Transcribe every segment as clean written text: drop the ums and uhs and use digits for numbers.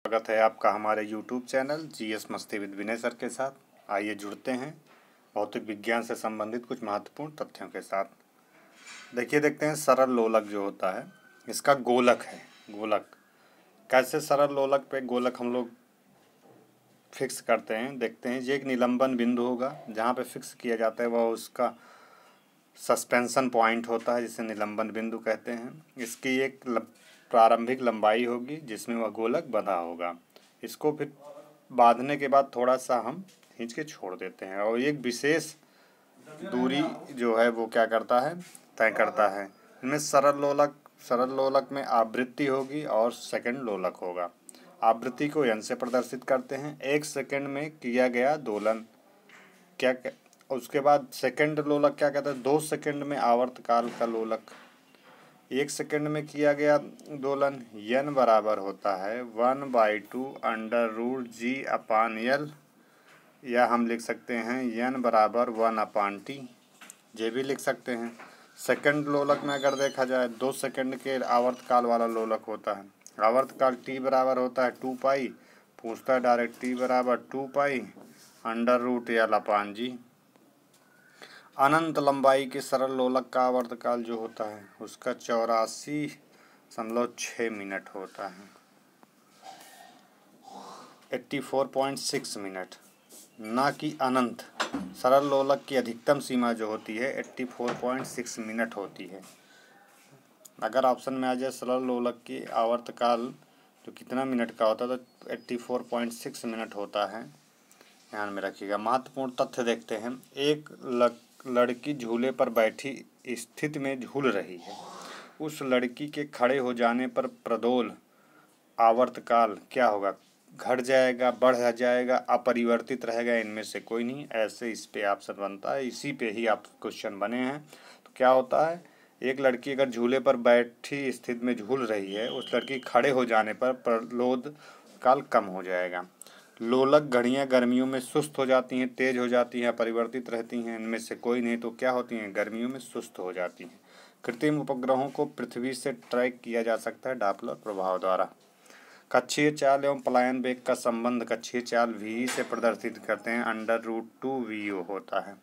स्वागत है आपका हमारे YouTube चैनल जीएस मस्ती विद विनय सर के साथ। आइए जुड़ते हैं भौतिक विज्ञान से संबंधित कुछ महत्वपूर्ण तथ्यों के साथ। देखते हैं सरल लोलक जो होता है इसका गोलक है। गोलक कैसे सरल लोलक पे गोलक हम लोग फिक्स करते हैं, देखते हैं। ये एक निलंबन बिंदु होगा जहाँ पे फिक्स किया जाता है, वह उसका सस्पेंशन पॉइंट होता है जिसे निलंबन बिंदु कहते हैं। इसकी एक प्रारंभिक लंबाई होगी जिसमें वह गोलक बंधा होगा। इसको फिर बांधने के बाद थोड़ा सा हम खींच के छोड़ देते हैं और एक विशेष दूरी जो है वो क्या करता है, तय करता है। इनमें सरल लोलक में आवृत्ति होगी और सेकंड लोलक होगा। आवृत्ति को n से प्रदर्शित करते हैं, 1 सेकंड में किया गया दोलन। उसके बाद सेकंड लोलक क्या कहता है, 2 सेकंड में आवर्तकाल का लोलक। 1 सेकंड में किया गया दोलन n बराबर होता है 1/2 √g/L, या हम लिख सकते हैं n बराबर 1/T, ये भी लिख सकते हैं। सेकंड लोलक में अगर देखा जाए 2 सेकंड के आवर्तकाल वाला लोलक होता है। आवर्तकाल t बराबर होता है 2π, पूछता है डायरेक्ट t बराबर 2π √L/G। अनंत लंबाई के सरल लोलक का आवर्तकाल जो होता है उसका 84.6 मिनट होता है, 84.6 मिनट, ना कि अनंत। सरल लोलक की अधिकतम सीमा जो होती है 84.6 मिनट होती है। अगर ऑप्शन में आ जाए सरल लोलक की आवर्तकाल जो कितना मिनट का होता है तो 84.6 मिनट होता है, ध्यान में रखिएगा। महत्वपूर्ण तथ्य देखते हैं। एक लड़की झूले पर बैठी स्थिति में झूल रही है। उस लड़की के खड़े हो जाने पर प्रदोल आवर्तकाल क्या होगा, घट जाएगा, बढ़ जाएगा, अपरिवर्तित रहेगा, इनमें से कोई नहीं। ऐसे इस पे ऑप्शन बनता है, इसी पे ही आप क्वेश्चन बने हैं। तो क्या होता है, एक लड़की अगर झूले पर बैठी स्थिति में झूल रही है, उस लड़की खड़े हो जाने पर प्रलोद काल कम हो जाएगा। लोलक घड़ियाँ गर्मियों में सुस्त हो जाती हैं, तेज हो जाती हैं, परिवर्तित रहती हैं, इनमें से कोई नहीं। तो क्या होती हैं, गर्मियों में सुस्त हो जाती हैं। कृत्रिम उपग्रहों को पृथ्वी से ट्रैक किया जा सकता है डॉपलर प्रभाव द्वारा। कक्षीय चाल एवं पलायन वेग का संबंध कक्षीय चाल v से प्रदर्शित करते हैं, √2VO होता है।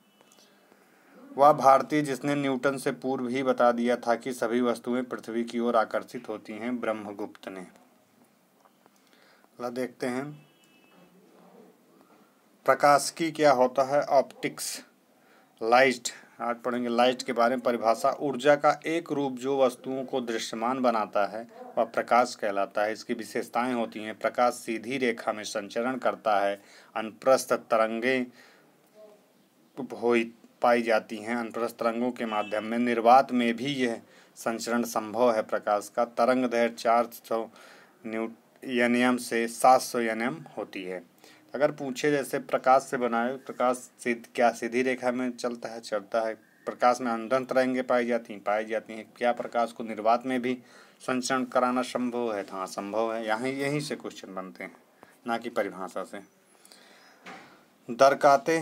वह भारतीय जिसने न्यूटन से पूर्व ही बता दिया था कि सभी वस्तुएं पृथ्वी की ओर आकर्षित होती हैं, ब्रह्मगुप्त ने। देखते हैं प्रकाशिकी क्या होता है, ऑप्टिक्स। लाइट, आज पढ़ेंगे लाइट के बारे में। परिभाषा, ऊर्जा का एक रूप जो वस्तुओं को दृश्यमान बनाता है वह प्रकाश कहलाता है। इसकी विशेषताएं होती हैं, प्रकाश सीधी रेखा में संचरण करता है, अनुप्रस्थ तरंगें पाई जाती हैं, अनुप्रस्थ तरंगों के माध्यम में निर्वात में भी यह संचरण संभव है। प्रकाश का तरंग दैर्घ्य 400 nm से 700 nm होती है। अगर पूछे जैसे प्रकाश से बनाए, प्रकाश क्या सीधी रेखा में चलता है, चलता है। प्रकाश में अनंत तरंगें पाई जाती हैं। क्या प्रकाश को निर्वात में भी संचरण कराना संभव है? हाँ, संभव है। यहीं से क्वेश्चन बनते हैं, ना कि परिभाषा से। दरकाते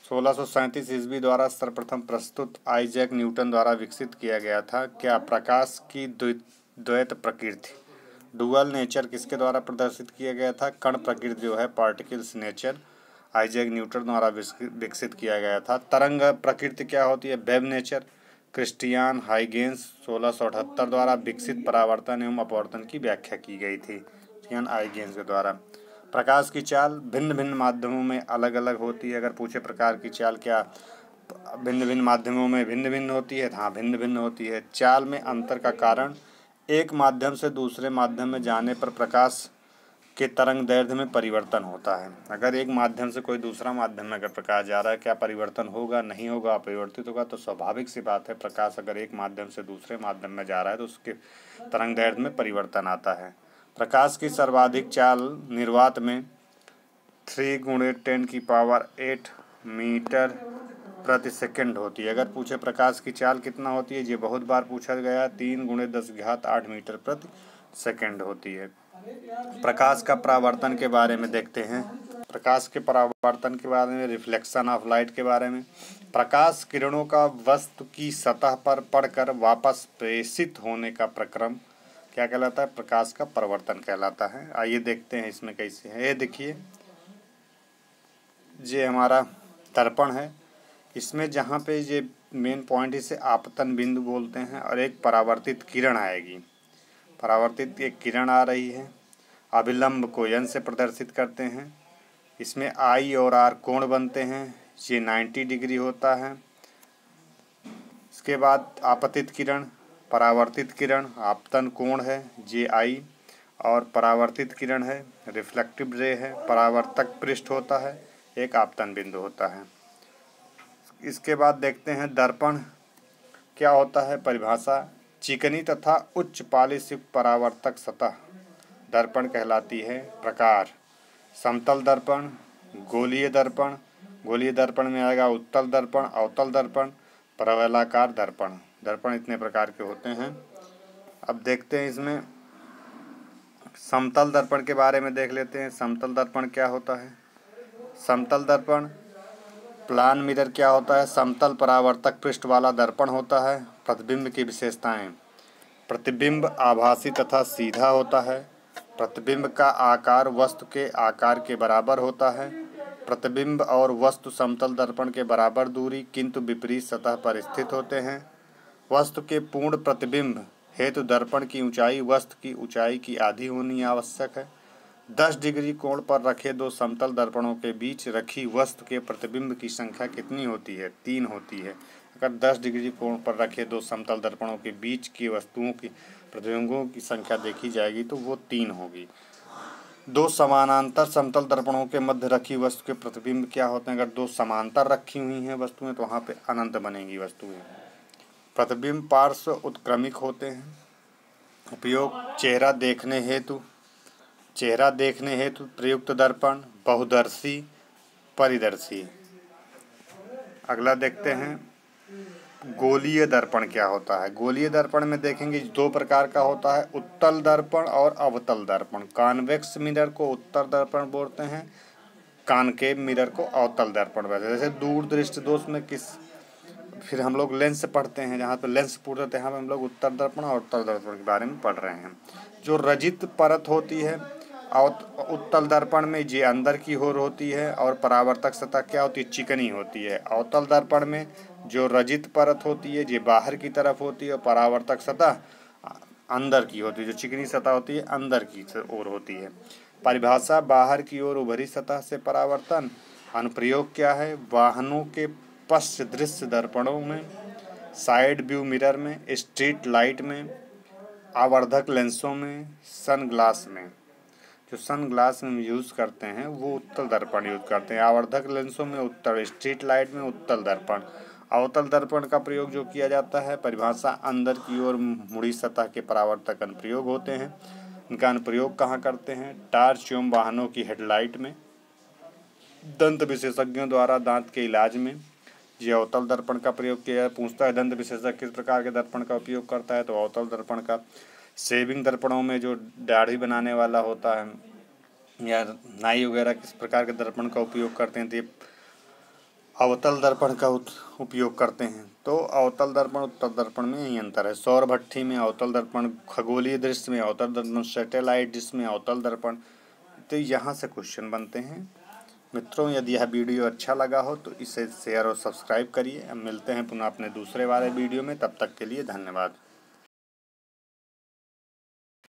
1637 ईस्वी द्वारा सर्वप्रथम प्रस्तुत आइजैक न्यूटन द्वारा विकसित किया गया था। क्या प्रकाश की द्वैत प्रकृति, डुअल नेचर, किसके द्वारा प्रदर्शित किया गया था? कण प्रकृति जो है, पार्टिकल्स नेचर, आइजैक न्यूटन द्वारा विकसित किया गया था। तरंग प्रकृति क्या होती है? वेव नेचर, क्रिस्टियान हाइगेंस 1678 द्वारा विकसित परावर्तन एवं अपवर्तन की व्याख्या की गई थी, क्रिस्टियान हाइगेंस के द्वारा। प्रकाश की चाल भिन्न भिन्न माध्यमों में अलग अलग होती है। अगर पूछे प्रकार की चाल क्या भिन्न भिन्न माध्यमों में भिन्न भिन्न होती है? हाँ, भिन्न भिन्न होती है। चाल में अंतर का कारण एक माध्यम से दूसरे माध्यम में जाने पर प्रकाश के तरंग दैर्घ्य में परिवर्तन होता है। अगर एक माध्यम से कोई दूसरा माध्यम में अगर प्रकाश जा रहा है, क्या परिवर्तन होगा? नहीं होगा, अपरिवर्तित होगा। तो स्वाभाविक सी बात है, प्रकाश अगर एक माध्यम से दूसरे माध्यम में जा रहा है तो उसके तरंग दैर्घ्य में परिवर्तन आता है। प्रकाश की सर्वाधिक चाल निर्वात में 3 × 10⁸ मीटर प्रति सेकंड होती है। अगर पूछे प्रकाश की चाल कितना होती है, ये बहुत बार पूछा गया, 3 × 10⁸ मीटर प्रति सेकंड होती है। प्रकाश का परावर्तन के बारे में देखते हैं। प्रकाश के परावर्तन के बारे में, रिफ्लेक्शन ऑफ लाइट के बारे में। प्रकाश किरणों का वस्तु की सतह पर पड़कर वापस प्रेषित होने का प्रक्रम क्या कहलाता है? प्रकाश का परावर्तन कहलाता है। आइए देखते हैं इसमें कैसे है। ये देखिए, ये हमारा दर्पण है। इसमें जहाँ पे ये मेन पॉइंट, इसे आपतन बिंदु बोलते हैं, और एक परावर्तित किरण आएगी। परावर्तित एक किरण आ रही है, अभिलंब को n से प्रदर्शित करते हैं। इसमें I और R कोण बनते हैं, ये 90 डिग्री होता है। इसके बाद आपतित किरण, परावर्तित किरण, आपतन कोण है जे I, और परावर्तित किरण है, रिफ्लेक्टिव रे है, परावर्तक पृष्ठ होता है, एक आपतन बिंदु होता है। इसके बाद देखते हैं दर्पण क्या होता है। परिभाषा, चिकनी तथा उच्च पालिश युक्त परावर्तक सतह दर्पण कहलाती है। प्रकार, समतल दर्पण, गोलीय दर्पण। गोलीय दर्पण में आएगा उत्तल दर्पण, अवतल दर्पण, परवलयाकार दर्पण। दर्पण इतने प्रकार के होते हैं। अब देखते हैं इसमें समतल दर्पण के बारे में देख लेते हैं। समतल दर्पण क्या होता है? समतल दर्पण, प्लान मिरर क्या होता है? समतल परावर्तक पृष्ठ वाला दर्पण होता है। प्रतिबिंब की विशेषताएं, प्रतिबिंब आभासी तथा सीधा होता है। प्रतिबिंब का आकार वस्तु के आकार के बराबर होता है। प्रतिबिंब और वस्तु समतल दर्पण के बराबर दूरी किंतु विपरीत सतह पर स्थित होते हैं। वस्तु के पूर्ण प्रतिबिंब हेतु दर्पण की ऊंचाई वस्तु की ऊंचाई की आधी होनी आवश्यक है। 10 डिग्री कोण पर रखे दो समतल दर्पणों के बीच रखी वस्तु के प्रतिबिंब की संख्या कितनी होती है? 3 होती है। अगर 10 डिग्री कोण पर रखे दो समतल दर्पणों के बीच की वस्तुओं की प्रतिबिंबों की संख्या देखी जाएगी तो वो 3 होगी। दो समानांतर समतल दर्पणों के मध्य रखी वस्तु के प्रतिबिंब क्या होते हैं? अगर दो समांतर रखी हुई हैं वस्तुएं तो वहाँ पे अनंत बनेंगी वस्तुएं। प्रतिबिंब पार्श्व उत्क्रमिक होते हैं। उपयोग, चेहरा देखने हेतु प्रयुक्त दर्पण, बहुदर्शी, परिदर्शी। अगला देखते हैं गोलीय दर्पण क्या होता है। गोलीय दर्पण में देखेंगे 2 प्रकार का होता है, उत्तल दर्पण और अवतल दर्पण। कॉन्वेक्स मिरर को उत्तल दर्पण बोलते हैं, कॉनकेव मिरर को अवतल दर्पण बोलते हैं। जैसे दूर दृष्टि दोष में फिर हम लोग लेंस पढ़ते हैं, जहाँ पे लेंस पूछते हैं, यहाँ पे हम लोग उत्तल दर्पण और अवतल दर्पण के बारे में पढ़ रहे हैं। जो रजित परत होती है उत्तल दर्पण में, ये अंदर की ओर होती है, और परावर्तक सतह क्या होती है? चिकनी होती है। अवतल दर्पण में जो रजित परत होती है ये बाहर की तरफ होती है, और परावर्तक सतह अंदर की होती है। जो चिकनी सतह होती है अंदर की ओर होती है। परिभाषा, बाहर की ओर उभरी सतह से परावर्तन। अनुप्रयोग क्या है? वाहनों के पश्च दृश्य दर्पणों में, साइड व्यू मिरर में, स्ट्रीट लाइट में, आवर्धक लेंसों में, सनग्लास में। जो सनग्लास में यूज़ करते हैं वो उत्तल दर्पण यूज़ करते हैं। आवर्धक लेंसों में उत्तल, स्ट्रीट लाइट में उत्तल दर्पण। अवतल दर्पण का प्रयोग जो किया जाता है, परिभाषा, अंदर की ओर मुड़ी सतह के परावर्तक अनुप्रयोग होते हैं। इनका अनुप्रयोग कहाँ करते हैं? टार्च एवं वाहनों की हेडलाइट में, दंत विशेषज्ञों द्वारा दांत के इलाज में। ये अवतल दर्पण का प्रयोग किया पूछता है दंत विशेषज्ञ किस प्रकार के दर्पण का उपयोग करता है, तो अवतल दर्पण का। शेविंग दर्पणों में जो दाढ़ी बनाने वाला होता है या नाई वगैरह किस प्रकार के दर्पण का उपयोग करते हैं, तो ये अवतल दर्पण का उपयोग करते हैं। तो अवतल दर्पण उत्तल दर्पण में यही अंतर है। सौर भट्ठी में अवतल दर्पण, खगोलीय दृश्य में अवतल दर्पण, सैटेलाइट डिश में अवतल दर्पण। तो यहाँ से क्वेश्चन बनते हैं। मित्रों, यदि यह वीडियो अच्छा लगा हो तो इसे शेयर और सब्सक्राइब करिए। अब मिलते हैं पुनः अपने दूसरे वाले वीडियो में, तब तक के लिए धन्यवाद।